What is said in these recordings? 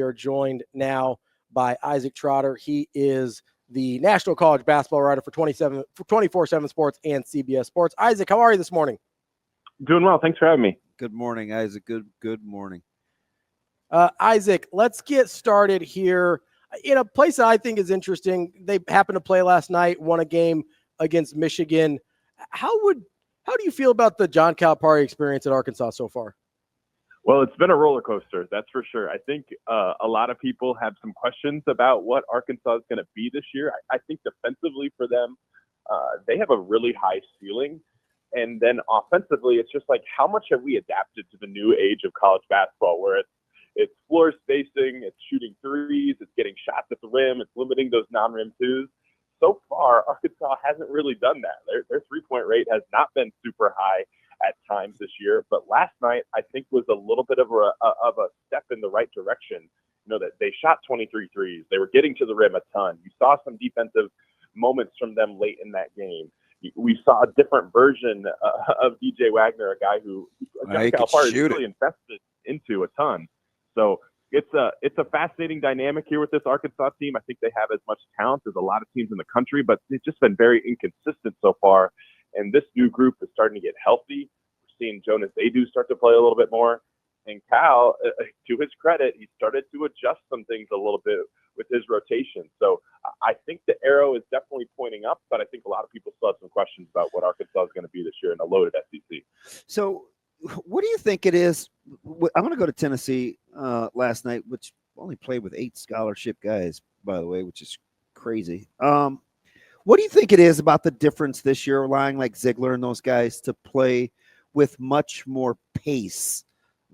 are joined now by Isaac Trotter. He is the national college basketball writer for 24/7 Sports and CBS Sports. Isaac, how are you this morning? Doing well. Thanks for having me. Good morning, Isaac. Good morning. Isaac, let's get started here in a place that I think is interesting. They happened to play last night, won a game against Michigan. How do you feel about the John Calipari experience at Arkansas so far? Well, it's been a roller coaster, that's for sure. I think a lot of people have some questions about what Arkansas is going to be this year. I think defensively for them, they have a really high ceiling. And then offensively, it's just like, how much have we adapted to the new age of college basketball where it's floor spacing, it's shooting threes, it's getting shots at the rim, it's limiting those non-rim twos. So far, Arkansas hasn't really done that. Their three-point rate has not been super high at times this year, but last night I think was a little bit of a step in the right direction. You know, that they shot 23 threes. They were getting to the rim a ton. You saw some defensive moments from them late in that game. We saw a different version of DJ Wagner, a guy who Calipari is really invested into a ton. So it's a fascinating dynamic here with this Arkansas team. I think they have as much talent as a lot of teams in the country, but they've just been very inconsistent so far. And this new group is starting to get healthy. We're seeing Jonas Adu start to play a little bit more. And Cal, to his credit, he started to adjust some things a little bit with his rotation. So I think the arrow is definitely pointing up, but I think a lot of people still have some questions about what Arkansas is going to be this year in a loaded SEC. So what do you think it is? I'm going to go to Tennessee last night, which only played with 8 scholarship guys, by the way, which is crazy. What do you think it is about the difference this year, allowing like Ziegler and those guys to play with much more pace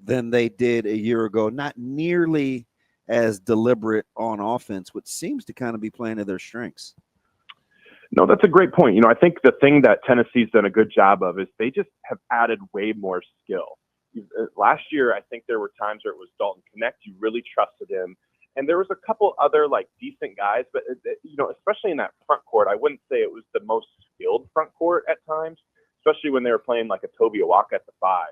than they did a year ago? Not nearly as deliberate on offense, which seems to kind of be playing to their strengths. No, that's a great point. You know, I think the thing that Tennessee's done a good job of is they just have added way more skill. Last year, I think there were times where it was Dalton Connect. You really trusted him. And there was a couple other like decent guys, but you know, especially in that front court, I wouldn't say it was the most skilled front court at times, especially when they were playing like a Toby Awaka at the 5.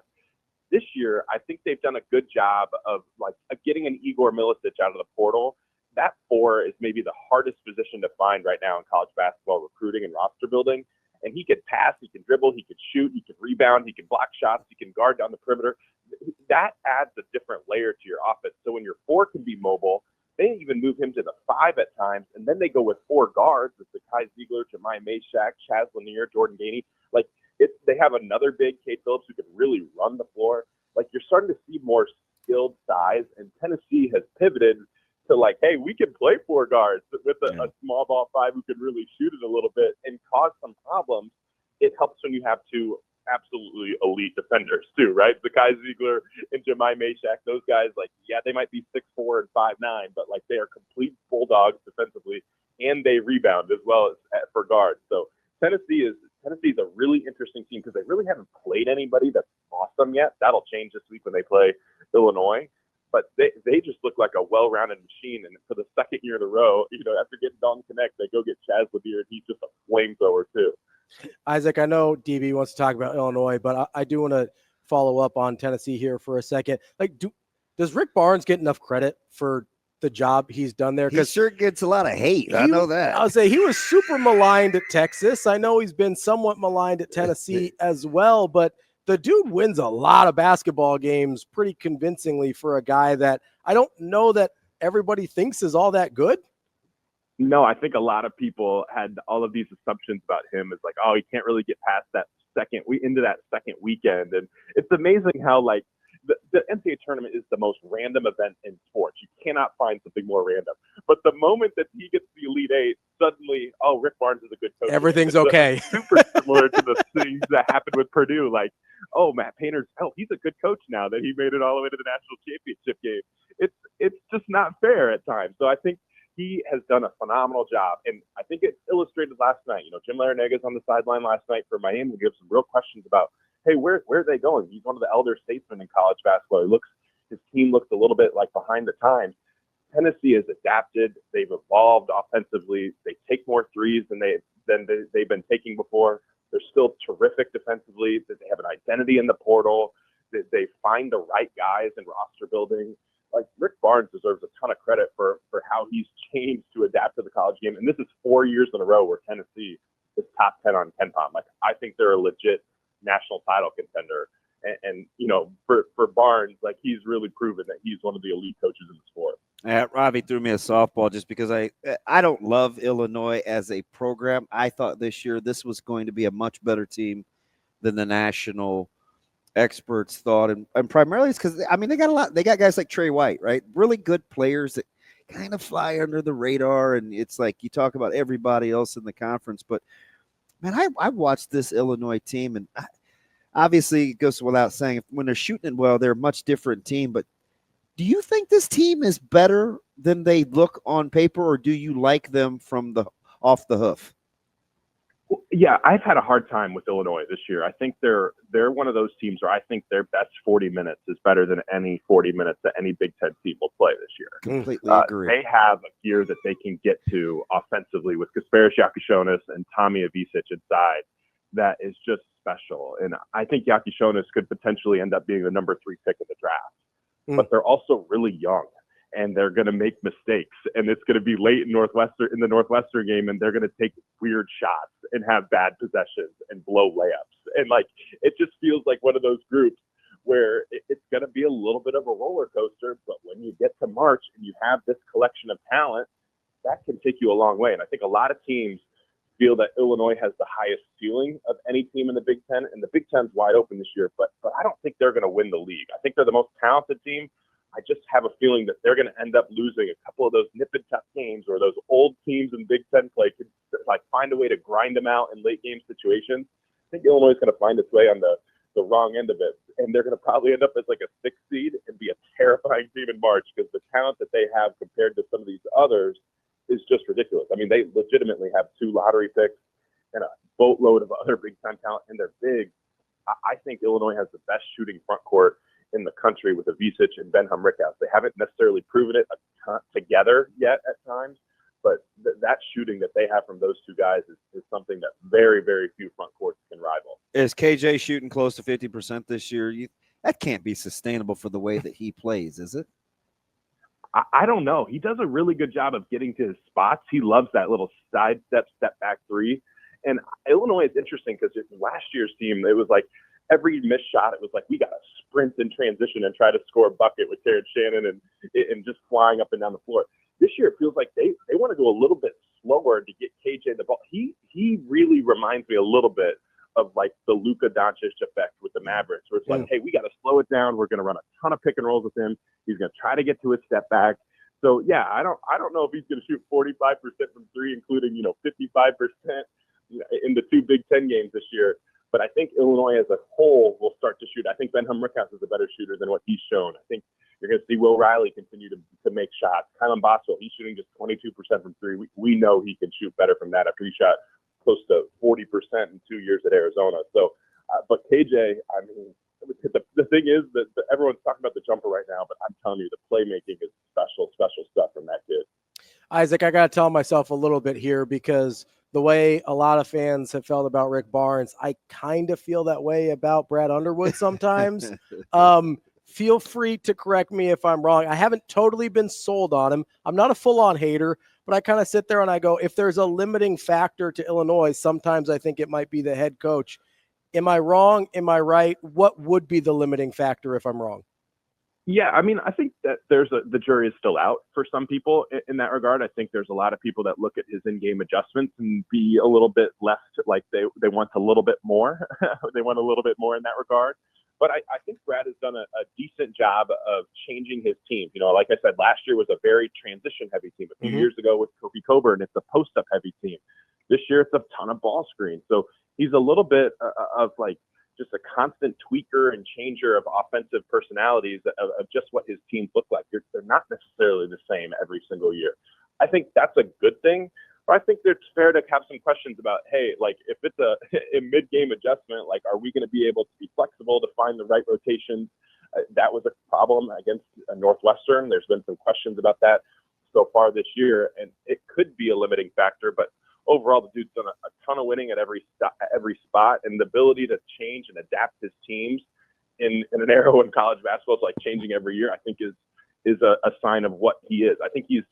This year, I think they've done a good job of like getting an Igor Milicic out of the portal. That 4 is maybe the hardest position to find right now in college basketball recruiting and roster building. And he could pass, he can dribble, he could shoot, he could rebound, he can block shots, he can guard down the perimeter. That adds a different layer to your offense. So when your 4 can be mobile, they even move him to the 5 at times, and then they go with 4 guards with Kai Ziegler, Jemai Mashack, Chaz Lanier, Jordan Gainey. Like they have another big Kate Phillips who can really run the floor. Like you're starting to see more skilled size, and Tennessee has pivoted to like, hey, we can play 4 guards with a small ball 5 who can really shoot it a little bit and cause some problems. It helps when you have 2 absolutely elite defenders too, right? Kai Ziegler and Jemai Mashack, those guys, like, yeah, they might be 6'4" and 5'9", but like they are complete bulldogs defensively, and they rebound as well as for guards. So Tennessee's a really interesting team because they really haven't played anybody that's awesome yet. That'll change this week when they play Illinois. But they just look like a well-rounded machine. And for the second year in a row, you know, after getting Dalton Connect, they go get Chaz Lanier, and he's just a flamethrower too. Isaac, I know DB wants to talk about Illinois, but I do want to follow up on Tennessee here for a second. Like, does Rick Barnes get enough credit for the job he's done there? He sure gets a lot of hate. I know that. I'll say he was super maligned at Texas. I know he's been somewhat maligned at Tennessee as well, but the dude wins a lot of basketball games pretty convincingly for a guy that I don't know that everybody thinks is all that good. No, I think a lot of people had all of these assumptions about him as like, oh, he can't really get past that into that second weekend. And it's amazing how like the NCAA tournament is the most random event in sports. You cannot find something more random. But the moment that he gets the Elite Eight, suddenly, oh, Rick Barnes is a good coach. Everything's okay. Super similar to the things that happened with Purdue. Like, oh, Matt Painter's, he's a good coach now that he made it all the way to the national championship game. It's just not fair at times. So I think he has done a phenomenal job. And I think it illustrated last night. You know, Jim Larrañaga's on the sideline last night for Miami to give some real questions about, hey, where are they going? He's one of the elder statesmen in college basketball. His team looks a little bit like behind the times. Tennessee has adapted. They've evolved offensively. They take more threes than they've been taking before. They're still terrific defensively. They have an identity in the portal. They find the right guys in roster building. like Rick Barnes deserves a ton of credit for how he's changed to adapt to the college game. And this is 4 years in a row where Tennessee is top 10 on KenPom. Like, I think they're a legit national title contender. And you know, for Barnes, like, he's really proven that he's one of the elite coaches in the sport. Ravi threw me a softball just because I don't love Illinois as a program. I thought this year this was going to be a much better team than the national experts thought, and primarily it's because, I mean, they got guys like Trey White, right? Really good players that kind of fly under the radar, and it's like you talk about everybody else in the conference, but man, I watched this Illinois team, and obviously it goes without saying, when they're shooting it well, they're a much different team. But do you think this team is better than they look on paper, or do you like them from the off the hoof? Well, yeah, I've had a hard time with Illinois this year. I think they're one of those teams where I think their best 40 minutes is better than any 40 minutes that any Big Ten team will play this year. Completely agree. They have a gear that they can get to offensively with Kasparis Yakishonis and Tommy Avicic inside that is just special. And I think Yakishonis could potentially end up being the number 3 pick of the draft. But they're also really young, and they're going to make mistakes, and it's going to be late in the Northwestern game, and they're going to take weird shots and have bad possessions and blow layups. And like, it just feels like one of those groups where it's going to be a little bit of a roller coaster, but when you get to March and you have this collection of talent, that can take you a long way. And I think a lot of teams feel that Illinois has the highest ceiling of any team in the Big Ten, and the Big Ten's wide open this year, but I don't think they're going to win the league. I think they're the most talented team. I just have a feeling that they're going to end up losing a couple of those nip and tuck games, or those old teams in Big Ten play could like find a way to grind them out in late game situations. I think Illinois is going to find its way on the wrong end of it, and they're going to probably end up as like a 6th seed and be a terrifying team in March, because the talent that they have compared to some of these others is just ridiculous. I mean, they legitimately have 2 lottery picks and a boatload of other Big Ten talent, and they're big. I think Illinois has the best shooting front court in the country with Avicic and Ben Rickhouse. They haven't necessarily proven it together yet at times, but that shooting that they have from those 2 guys is something that very, very few front courts can rival. Is KJ shooting close to 50% this year? That can't be sustainable for the way that he plays, is it? I don't know. He does a really good job of getting to his spots. He loves that little step back 3. And Illinois is interesting because last year's team, it was like every missed shot, it was like, we got to sprint in transition and try to score a bucket with Terrence Shannon and just flying up and down the floor. This year, it feels like they want to go a little bit slower to get KJ the ball. He really reminds me a little bit of like the Luka Doncic effect with the Mavericks, where it's like, hey, we got to slow it down. We're going to run a ton of pick and rolls with him. He's going to try to get to his step back. So yeah, I don't know if he's going to shoot 45% from 3, including 55% in the 2 Big Ten games this year. But I think Illinois as a whole will start to shoot. I think Ben Rickhouse is a better shooter than what he's shown. I think you're going to see Will Riley continue to make shots. Kylan Boswell, he's shooting just 22% from 3. We know he can shoot better from that after he shot close to 40% in 2 years at Arizona. So, but KJ, I mean, the thing is that everyone's talking about the jumper right now, but I'm telling you, the playmaking is special stuff from that kid. Isaac, I got to tell myself a little bit here, because the way a lot of fans have felt about Rick Barnes, I kind of feel that way about Brad Underwood sometimes. Feel free to correct me if I'm wrong. I haven't totally been sold on him. I'm not a full-on hater, but I kind of sit there and I go, if there's a limiting factor to Illinois, sometimes I think it might be the head coach. Am I wrong? Am I right? What would be the limiting factor if I'm wrong? Yeah, I mean, I think that the jury is still out for some people in that regard. I think there's a lot of people that look at his in-game adjustments and be a little bit less like they want a little bit more. They want a little bit more in that regard. But I think Brad has done a decent job of changing his team. Like I said, last year was a very transition-heavy team. A few years ago with Kofi Coburn, it's a post-up-heavy team. This year, it's a ton of ball screens. So he's a little bit of like just a constant tweaker and changer of offensive personalities of just what his teams look like. They're not necessarily the same every single year. I think that's a good thing. But I think it's fair to have some questions about, hey, like if it's a mid-game adjustment, like are we going to be able to be flexible to find the right rotations? That was a problem against Northwestern. There's been some questions about that so far this year, and it could be a limiting factor. But overall, the dude's done a ton of winning at every spot, and the ability to change and adapt his teams in an era when college basketball is like changing every year, I think is is a sign of what he is. I think he's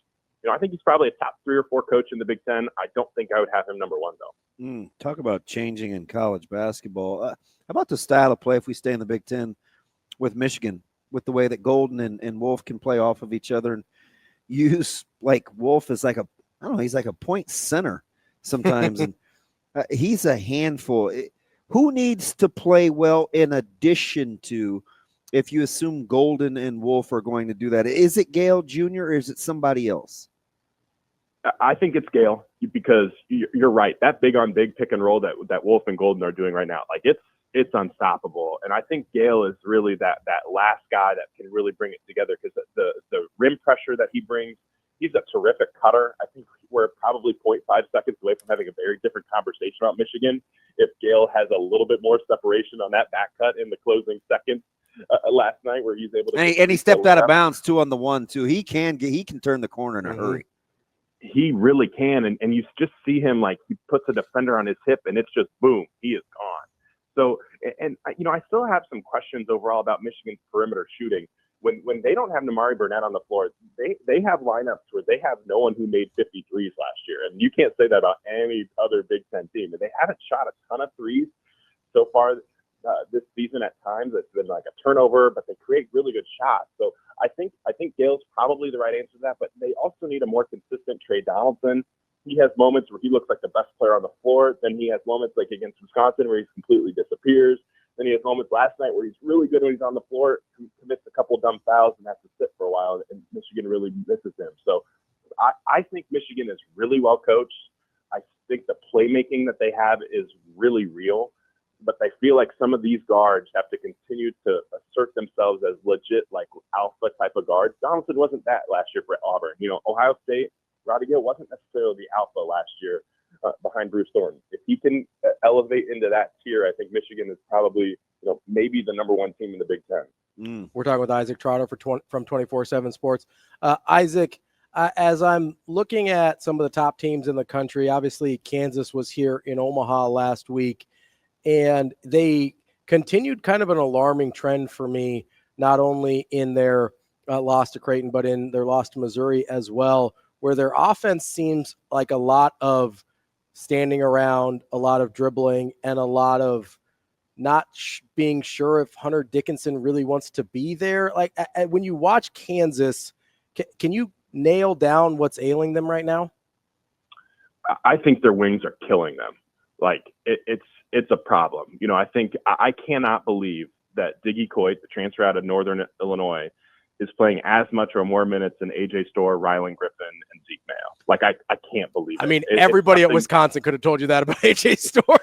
probably a top 3 or 4 coach in the Big Ten. I don't think I would have him number 1 though. Talk about changing in college basketball. How about the style of play if we stay in the Big Ten with Michigan, with the way that Golden and Wolf can play off of each other and use like Wolf is like he's like a point center sometimes. And he's a handful. Who needs to play well in addition to, if you assume Golden and Wolf are going to do that? Is it Gale Jr. or is it somebody else? I think it's Gale, because you're right. That big on big pick and roll that Wolf and Golden are doing right now, like it's unstoppable. And I think Gale is really that last guy that can really bring it together, because the rim pressure that he brings, he's a terrific cutter. I think we're probably 0.5 seconds away from having a very different conversation about Michigan if Gale has a little bit more separation on that back cut in the closing seconds last night, where he's able to. And he stepped out of bounds 2 on the 1 too. He can turn the corner in a hurry. He really can, and you just see him, like, he puts a defender on his hip, and it's just boom, he is gone. So, and I still have some questions overall about Michigan's perimeter shooting. When they don't have Namari Burnett on the floor, they have lineups where they have no one who made 50 threes last year, and you can't say that about any other Big Ten team. And they haven't shot a ton of threes so far this season. At times, it's been like a turnover, but they create really good shots. So I think Gale's probably the right answer to that, but they also need a more consistent Trey Donaldson. He has moments where he looks like the best player on the floor. Then he has moments like against Wisconsin where he completely disappears. Then he has moments last night where he's really good when he's on the floor, commits a couple dumb fouls and has to sit for a while, and Michigan really misses him. So I think Michigan is really well coached. I think the playmaking that they have is really real, but I feel like some of these guards have to continue to assert themselves as legit, like, alpha type of guards. Donaldson wasn't that last year for Auburn. Ohio State, Ravi wasn't necessarily the alpha last year behind Bruce Thornton. If he can elevate into that tier, I think Michigan is probably, maybe the number 1 team in the Big Ten. We're talking with Isaac Trotter from 24/7 Sports. Isaac, as I'm looking at some of the top teams in the country, obviously Kansas was here in Omaha last week, and they continued kind of an alarming trend for me, not only in their loss to Creighton, but in their loss to Missouri as well, where their offense seems like a lot of standing around, a lot of dribbling, and a lot of not being sure if Hunter Dickinson really wants to be there. Like, when you watch Kansas, can you nail down what's ailing them right now? I think their wings are killing them. Like, it's a problem. I think I cannot believe that Diggy Coit, the transfer out of Northern Illinois, is playing as much or more minutes than AJ Storr, Rylan Griffin, and Zeke Mayo. Like, I can't believe it. I mean, everybody at Wisconsin could have told you that about AJ Storr.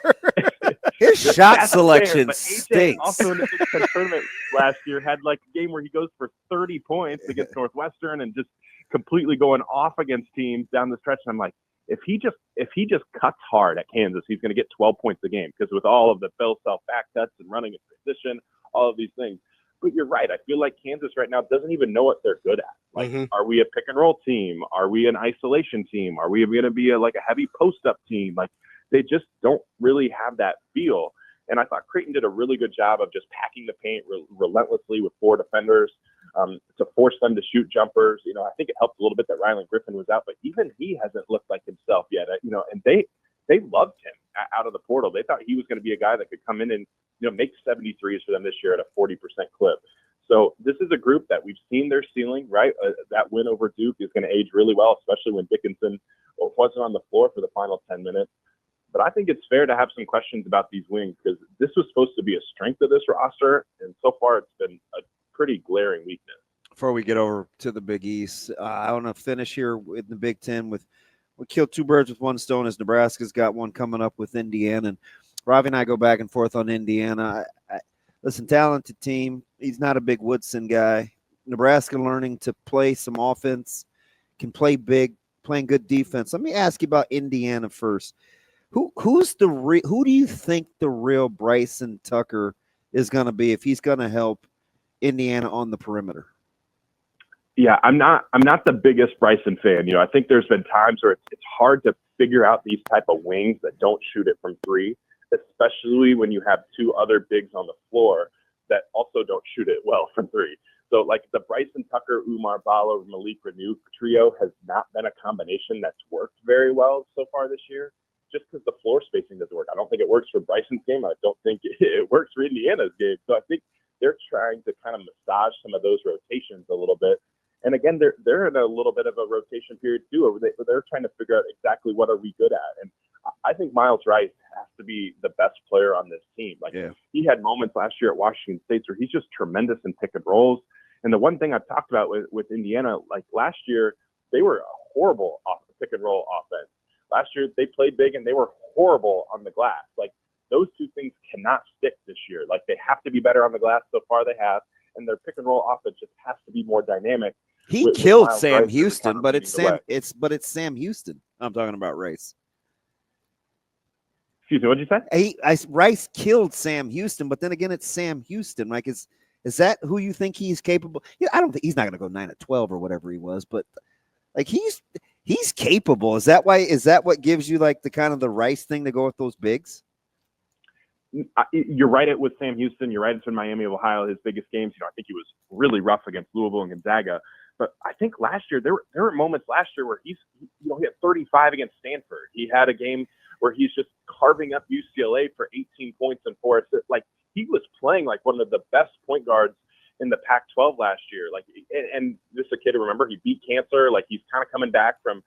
His shot selection stinks. stinks. Also in the Big Ten tournament last year had like a game where he goes for 30 points against Northwestern and just completely going off against teams down the stretch. And I'm like, if he just cuts hard at Kansas, he's going to get 12 points a game, because with all of the Phil self back cuts and running in transition, all of these things. But you're right. I feel like Kansas right now doesn't even know what they're good at. Like, Are we a pick and roll team? Are we an isolation team? Are we going to be a heavy post up team? Like, they just don't really have that feel. And I thought Creighton did a really good job of just packing the paint relentlessly with 4 defenders to force them to shoot jumpers. I think it helped a little bit that Rylan Griffin was out, but even he hasn't looked like himself yet. And they loved him out of the portal. They thought he was going to be a guy that could come in and make 73s for them this year at a 40% clip. So this is a group that we've seen their ceiling, right? That win over Duke is going to age really well, especially when Dickinson wasn't on the floor for the final 10 minutes. But I think it's fair to have some questions about these wings, because this was supposed to be a strength of this roster, and so far it's been a pretty glaring weakness. Before we get over to the Big East, I want to finish here in the Big Ten with we killed 2 birds with 1 stone, as Nebraska's got one coming up with Indiana. And Ravi and I go back and forth on Indiana. Listen, talented team. He's not a big Woodson guy. Nebraska learning to play some offense, can play big, playing good defense. Let me ask you about Indiana first. Who do you think the real Bryson Tucker is going to be if he's going to help Indiana on the perimeter? Yeah, I'm not the biggest Bryson fan. I think there's been times where it's hard to figure out these type of wings that don't shoot it from 3, especially when you have 2 other bigs on the floor that also don't shoot it well from 3. So like the Bryson Tucker, Umar Balo, Malik Renew trio has not been a combination that's worked very well so far this year, just because the floor spacing doesn't work. I don't think it works for Bryson's game. I don't think it works for Indiana's game. So I think they're trying to kind of massage some of those rotations a little bit. And again, they're in a little bit of a rotation period too. They're trying to figure out exactly what are we good at. And I think Miles Rice has to be the best player on this team. He had moments last year at Washington State where he's just tremendous in pick and rolls. And the one thing I've talked about with Indiana, like last year, they were a horrible pick and roll offense. Last year they played big and they were horrible on the glass. Like those two things cannot stick this year. Like they have to be better on the glass. So far they have, and their pick and roll offense just has to be more dynamic. He killed Sam Houston, but it's Sam Houston. I'm talking about Rice. Excuse me, what'd you say? Rice killed Sam Houston, but then again, it's Sam Houston. Like, is that who you think he's capable? Yeah, I don't think he's not going to go 9-12 or whatever he was, but like he's capable. Is that what gives you like the kind of the Rice thing to go with those bigs? You're right. It was Sam Houston. You're right. It's in Miami of Ohio, his biggest games. I think he was really rough against Louisville and Gonzaga. But I think last year there were moments last year where he had 35 against Stanford. He had a game where he's just carving up UCLA for 18 points and 4 assists. Like he was playing like one of the best point guards in the Pac-12 last year. Like, and this is a kid, remember, he beat cancer. Like he's kind of coming back from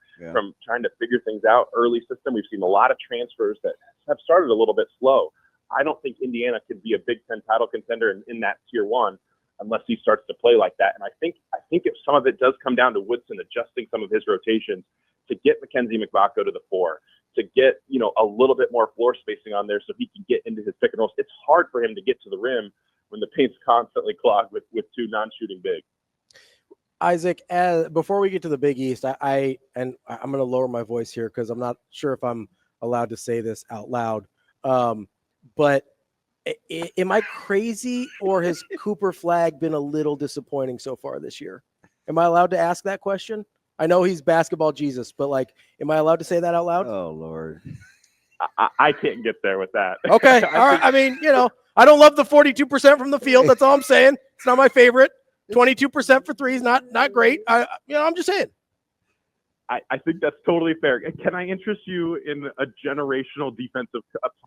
trying to figure things out early system. We've seen a lot of transfers that have started a little bit slow. I don't think Indiana could be a Big Ten title contender in that tier one unless he starts to play like that. And I think if some of it does come down to Woodson adjusting some of his rotations to get Mackenzie McVako to the 4, to get, a little bit more floor spacing on there so he can get into his pick and rolls. It's hard for him to get to the rim when the paint's constantly clogged with two non-shooting bigs. Isaac, before we get to the Big East, I'm going to lower my voice here because I'm not sure if I'm allowed to say this out loud. But am I crazy, or has Cooper Flagg been a little disappointing so far this year? Am I allowed to ask that question? I know he's basketball Jesus, but like, am I allowed to say that out loud? Oh, Lord. I can't get there with that. Okay. All right. I mean, I don't love the 42% from the field. That's all I'm saying. It's not my favorite. 22% for threes, not great. I'm just saying. I think that's totally fair. Can I interest you in a generational defensive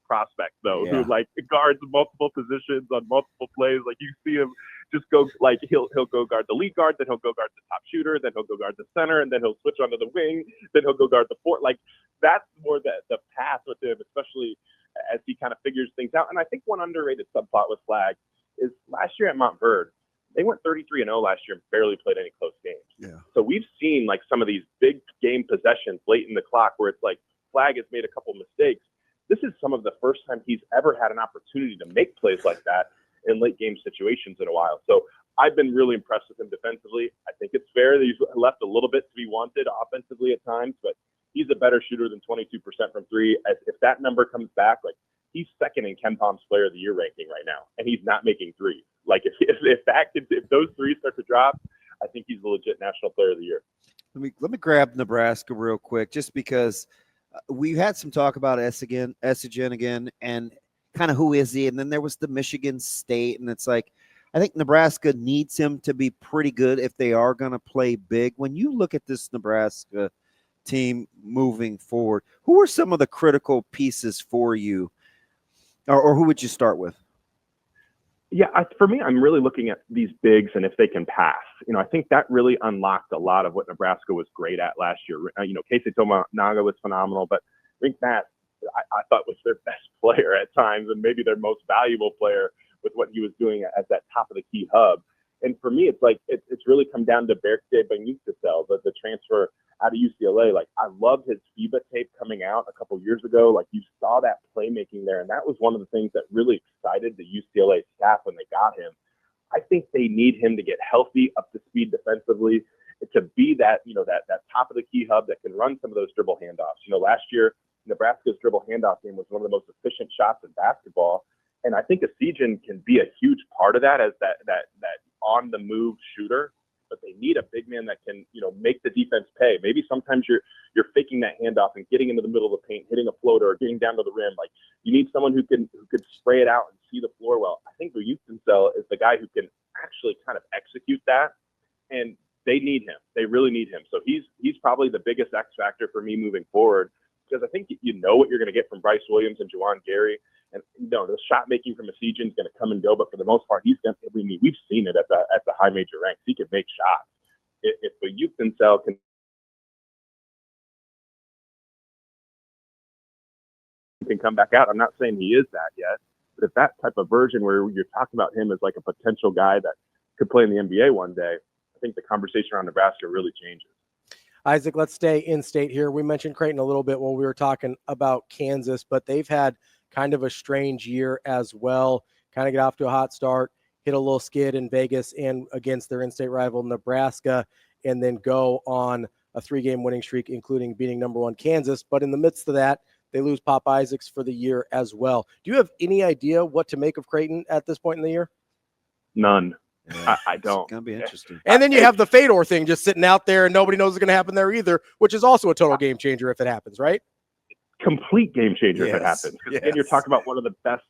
prospect, though, who like guards multiple positions on multiple plays? Like you see him just go, like he'll go guard the lead guard, then he'll go guard the top shooter, then he'll go guard the center, and then he'll switch onto the wing, then he'll go guard the 4. Like that's more the path with him, especially as he kind of figures things out. And I think one underrated subplot with Flagg is last year at Montverde, they went 33-0 last year and barely played any close games. Yeah. So we've seen like some of these big game possessions late in the clock where it's like Flagg has made a couple mistakes. This is some of the first time he's ever had an opportunity to make plays like that in late game situations in a while. So I've been really impressed with him defensively. I think it's fair that he's left a little bit to be wanted offensively at times, but he's a better shooter than 22% from 3. If that number comes back, like he's second in Ken Palm's Player of the Year ranking right now, and he's not making 3s. Like if those 3s start to drop, I think he's a legit National Player of the Year. Let me grab Nebraska real quick, just because we had some talk about Essigen again, and kind of who is he? And then there was the Michigan State, and it's like I think Nebraska needs him to be pretty good if they are going to play big. When you look at this Nebraska team moving forward, who are some of the critical pieces for you, or who would you start with? Yeah, for me, I'm really looking at these bigs and if they can pass. I think that really unlocked a lot of what Nebraska was great at last year. Casey Tominaga was phenomenal, but Rink Matt, I thought was their best player at times and maybe their most valuable player with what he was doing at that top of the key hub. And for me, it's like it's really come down to Berkshire Banyukasel, the transfer out of UCLA. Like I loved his FIBA tape coming out a couple years ago. Like you saw that playmaking there, and that was one of the things that really excited the UCLA staff when they got him. I think they need him to get healthy, up to speed defensively, to be that that top of the key hub that can run some of those dribble handoffs. Last year Nebraska's dribble handoff game was one of the most efficient shots in basketball, and I think Essigen can be a huge part of that as that on the move shooter. But they need a big man that can, make the defense pay. Maybe sometimes you're faking that handoff and getting into the middle of the paint, hitting a floater or getting down to the rim. Like you need someone who could spray it out and see the floor well. I think Banyukasel is the guy who can actually kind of execute that. And they need him. They really need him. So he's probably the biggest X factor for me moving forward, because I think you know what you're going to get from Bryce Williams and Juwan Gary. And the shot making from Esigian is going to come and go, but for the most part, we've seen it at the high major ranks. He can make shots. If a youth Pincel can come back out, I'm not saying he is that yet, but if that type of version where you're talking about him as like a potential guy that could play in the NBA one day, I think the conversation around Nebraska really changes. Isaac, let's stay in state here. We mentioned Creighton a little bit when we were talking about Kansas, but they've had kind of a strange year as well. Kind of get off to a hot start, hit a little skid in Vegas and against their in-state rival Nebraska, and then go on a 3-game winning streak, including beating number 1 Kansas. But in the midst of that, they lose Pop Isaacs for the year as well. Do you have any idea what to make of Creighton at this point in the year? None. Yeah, I don't. It's going to be interesting. And then you have the Fedor thing just sitting out there, and nobody knows what's going to happen there either, which is also a total game changer if it happens, right? Complete game changer if it happens. Yes. And you're talking about one of the best,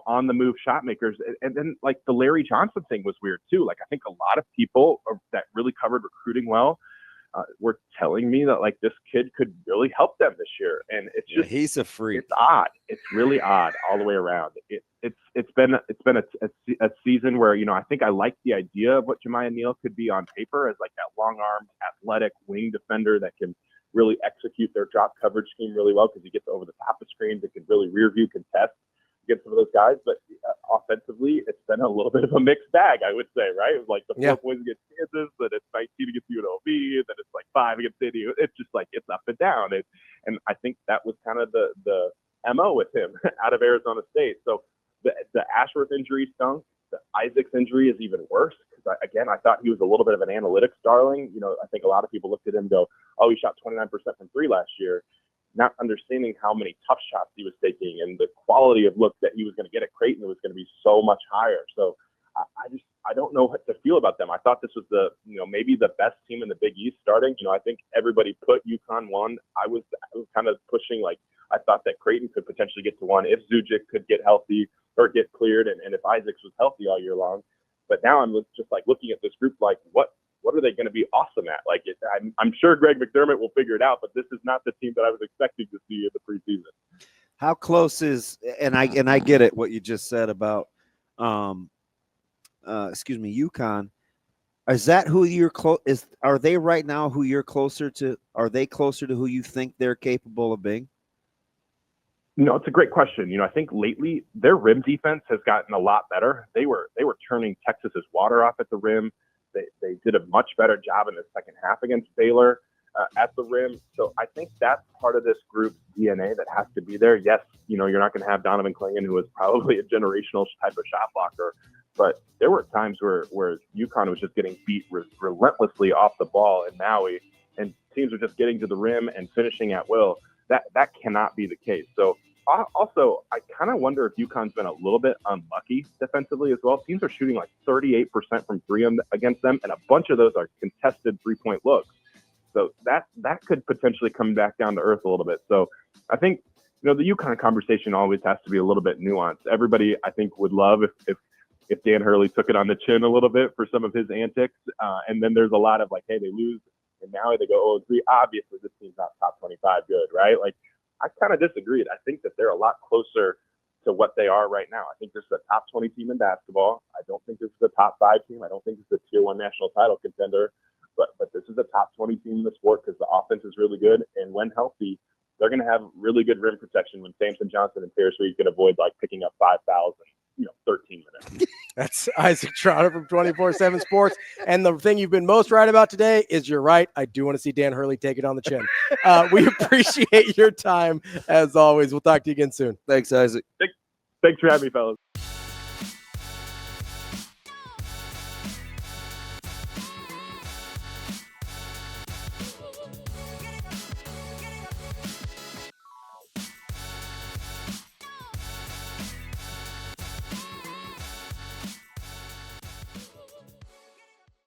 on the move shot makers. And then like the Larry Johnson thing was weird too. Like I think a lot of people that really covered recruiting well were telling me that like this kid could really help them this year. And it's just, he's a freak. It's odd. It's really odd all the way around. It's been a season where, I think I like the idea of what Jemiah Neal could be on paper as like that long-armed, athletic wing defender that can really execute their drop coverage scheme really well because he gets over the top of screens and can really rear view contest against some of those guys. But offensively, it's been a little bit of a mixed bag, I would say, right? It was like the 4 points against Kansas, then it's 19 against UNLV, and then it's like 5 against City. It's just like it's up and down. And I think that was kind of the MO with him out of Arizona State. So the Ashworth injury stunk. The Isaacs injury is even worse because, I thought he was a little bit of an analytics darling. I think a lot of people looked at him and go, oh, he shot 29% from 3 last year, not understanding how many tough shots he was taking and the quality of look that he was going to get at Creighton was going to be so much higher. So I don't know what to feel about them. I thought this was maybe the best team in the Big East starting. I think everybody put UConn 1. I was kind of pushing I thought that Creighton could potentially get to 1 if Zujic could get healthy or get cleared and if Isaacs was healthy all year long. But now I'm just looking at this group what are they going to be awesome at? I'm sure Greg McDermott will figure it out, but this is not the team that I was expecting to see in the preseason. How close is and I get it what you just said about UConn. Is that who you're are they right now who you're closer to? Are they closer to who you think they're capable of being? No, it's a great question. I think lately their rim defense has gotten a lot better. They were turning Texas's water off at the rim. They did a much better job in the second half against Baylor at the rim. So I think that's part of this group's DNA that has to be there. Yes, you're not going to have Donovan Clingan, who is probably a generational type of shot blocker, but there were times where UConn was just getting beat relentlessly off the ball in Maui, and teams were just getting to the rim and finishing at will. That cannot be the case. So also, I kind of wonder if UConn's been a little bit unlucky defensively as well. Teams are shooting 38% from 3 against them, and a bunch of those are contested 3-point looks. So that could potentially come back down to earth a little bit. So I think, the UConn conversation always has to be a little bit nuanced. Everybody, I think, would love if Dan Hurley took it on the chin a little bit for some of his antics. And then there's a lot of hey, they lose, and now they go 0-3. Obviously, this team's not top 25 good, right? I kind of disagreed. I think that they're a lot closer to what they are right now. I think this is a top 20 team in basketball. I don't think this is a top 5 team. I don't think this is a tier 1 national title contender, but this is a top 20 team in the sport because the offense is really good. And when healthy, they're going to have really good rim protection when Samson Johnson and Terrace Reed can avoid picking up 5,000, 13 minutes. That's Isaac Trotter from 24/7 Sports. And the thing you've been most right about today is you're right. I do want to see Dan Hurley take it on the chin. We appreciate your time as always. We'll talk to you again soon. Thanks, Isaac. Thanks for having me, fellas.